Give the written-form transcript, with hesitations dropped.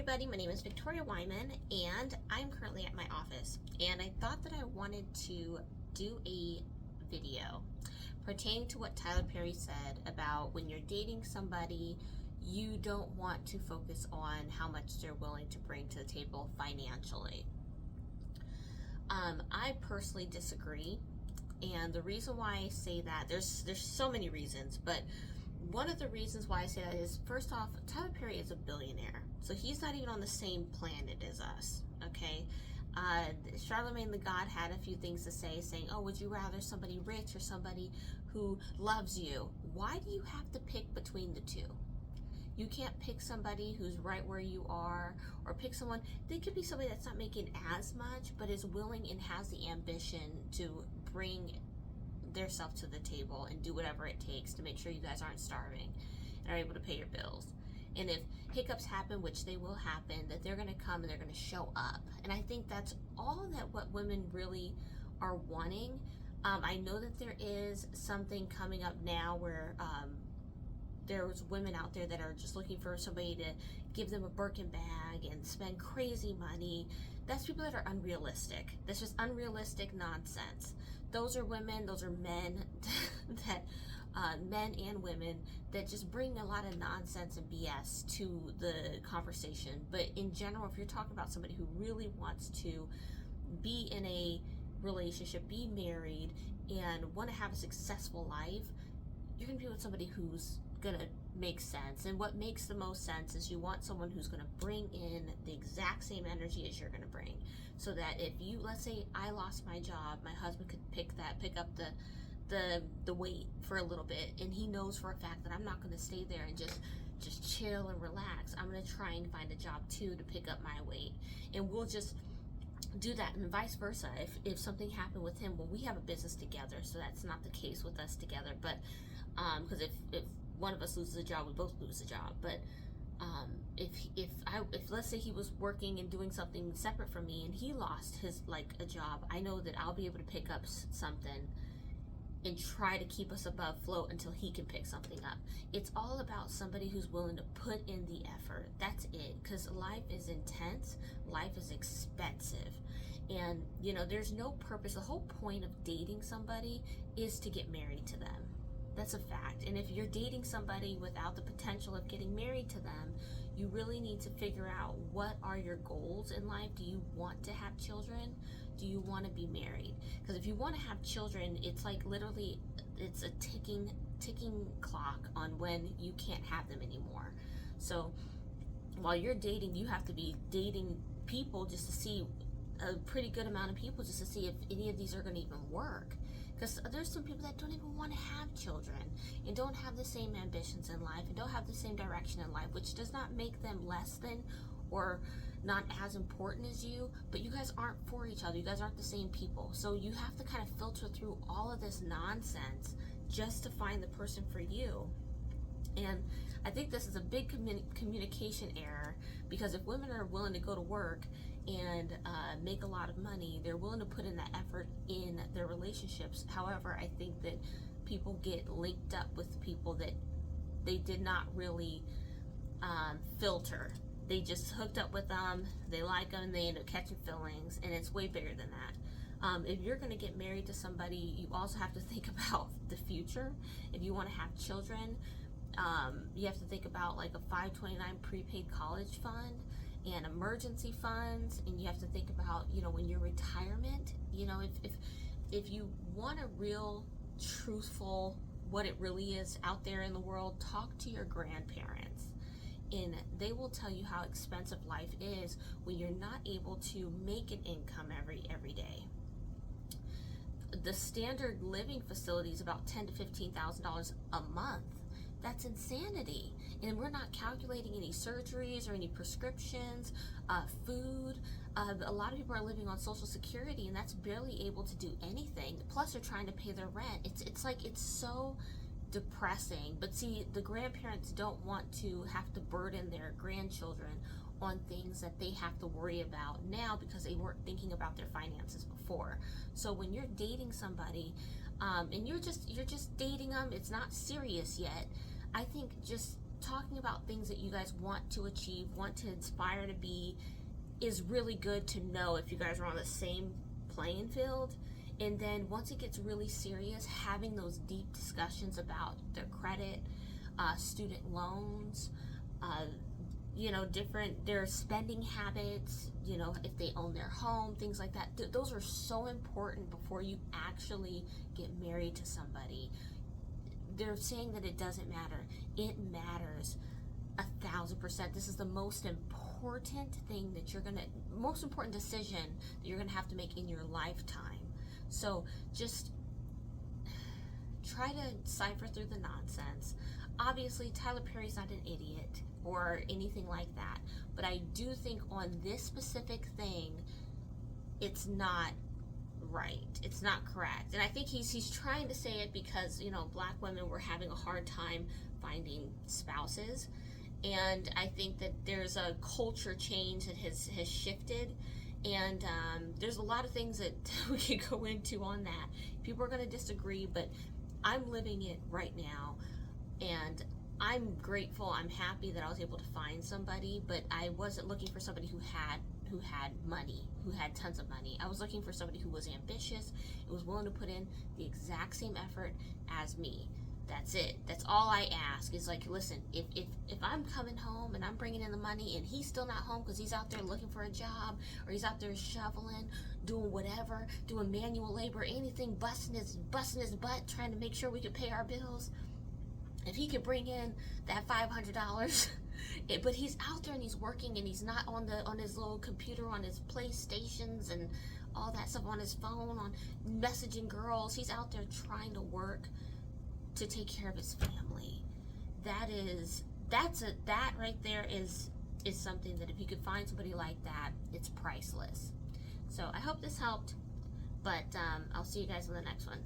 everybody, my name is Victoria Wyman and I'm currently at my office, and I thought that I wanted to do a video pertaining to what Tyler Perry said about when you're dating somebody, you don't want to focus on how much they're willing to bring to the table financially. I personally disagree, and the reason why I say that, there's so many reasons, but one of the reasons why I say that is, first off, Tyler Perry is a billionaire, so he's not even on the same planet as us, okay? Charlemagne the God had a few things to say, saying, oh, would you rather somebody rich or somebody who loves you? Why do you have to pick between the two? You can't pick somebody who's right where you are, or pick someone. They could be somebody that's not making as much, but is willing and has the ambition to bring their self to the table and do whatever it takes to make sure you guys aren't starving and are able to pay your bills. And if hiccups happen, which they will happen, that they're going to come and they're going to show up. And I think that's all that what women really are wanting. I know that there is something coming up now where there's women out there that are just looking for somebody to give them a Birkin bag and spend crazy money. That's people that are unrealistic. That's just unrealistic nonsense. Those are women, those are men that men and women that just bring a lot of nonsense and BS to the conversation. But in general, if you're talking about somebody who really wants to be in a relationship, be married, and want to have a successful life, you're going to be with somebody who's going to make sense. And what makes the most sense is you want someone who's going to bring in the exact same energy as you're going to bring, so that if you, let's say I lost my job, my husband could pick up the weight for a little bit, and he knows for a fact that I'm not going to stay there and just chill and relax. I'm going to try and find a job too to pick up my weight, and we'll just do that, and vice versa. If something happened with him, well, we have a business together, so that's not the case with us together, but because if one of us loses a job, we both lose a job. But if let's say he was working and doing something separate from me and he lost his a job, I know that I'll be able to pick up something and try to keep us above float until he can pick something up. It's all about somebody who's willing to put in the effort. That's it, because life is intense, life is expensive, and there's no purpose. The whole point of dating somebody is to get married to them. That's a fact. And if you're dating somebody without the potential of getting married to them, you really need to figure out, what are your goals in life? Do you want to have children? Do you want to be married? Because if you want to have children, it's like literally, it's a ticking clock on when you can't have them anymore. So while you're dating, you have to be dating people just to see, a pretty good amount of people, just to see if any of these are going to even work. Because there's some people that don't even want to have children and don't have the same ambitions in life and don't have the same direction in life, which does not make them less than or not as important as you, but you guys aren't for each other. You guys aren't the same people. So you have to kind of filter through all of this nonsense just to find the person for you. And I think this is a big communication error, because if women are willing to go to work and make a lot of money, they're willing to put in that effort in their relationships. However, I think that people get linked up with people that they did not really filter. They just hooked up with them, they like them, and they end up catching feelings, and it's way bigger than that. If you're going to get married to somebody, you also have to think about the future. If you want to have children, you have to think about like a 529 prepaid college fund and emergency funds, and you have to think about, when your retirement, if you want a real truthful, what it really is out there in the world, talk to your grandparents, and they will tell you how expensive life is when you're not able to make an income every day. The standard living facility is about $10,000 to $15,000 a month. That's insanity. And we're not calculating any surgeries or any prescriptions, food. A lot of people are living on Social Security, and that's barely able to do anything. Plus, they're trying to pay their rent. It's so depressing. But see, the grandparents don't want to have to burden their grandchildren on things that they have to worry about now, because they weren't thinking about their finances before. So when you're dating somebody, and you're just dating them, it's not serious yet, I think just talking about things that you guys want to achieve, want to inspire to be, is really good to know if you guys are on the same playing field. And then once it gets really serious, having those deep discussions about their credit, student loans, different their spending habits, if they own their home, things like that. Those are so important before you actually get married to somebody. They're saying that it doesn't matter. It matters 1,000%. This is the most important thing most important decision that you're gonna have to make in your lifetime. So just try to cipher through the nonsense. Obviously, Tyler Perry's not an idiot or anything like that, but I do think on this specific thing, it's not right. It's not correct. And I think he's trying to say it because, black women were having a hard time finding spouses. And I think that there's a culture change that has shifted. And there's a lot of things that we could go into on that. People are going to disagree, but I'm living it right now. And I'm grateful, I'm happy that I was able to find somebody, but I wasn't looking for somebody who had money, who had tons of money. I was looking for somebody who was ambitious, who was willing to put in the exact same effort as me. That's it. That's all I ask is like, listen, if I'm coming home and I'm bringing in the money and he's still not home because he's out there looking for a job, or he's out there shoveling, doing whatever, doing manual labor, anything, busting his butt trying to make sure we could pay our bills. If he could bring in that $500, but he's out there and he's working and he's not on his little computer, on his PlayStations and all that stuff, on his phone, on messaging girls. He's out there trying to work to take care of his family. That right there is something that if you could find somebody like that, it's priceless. So I hope this helped, but I'll see you guys in the next one.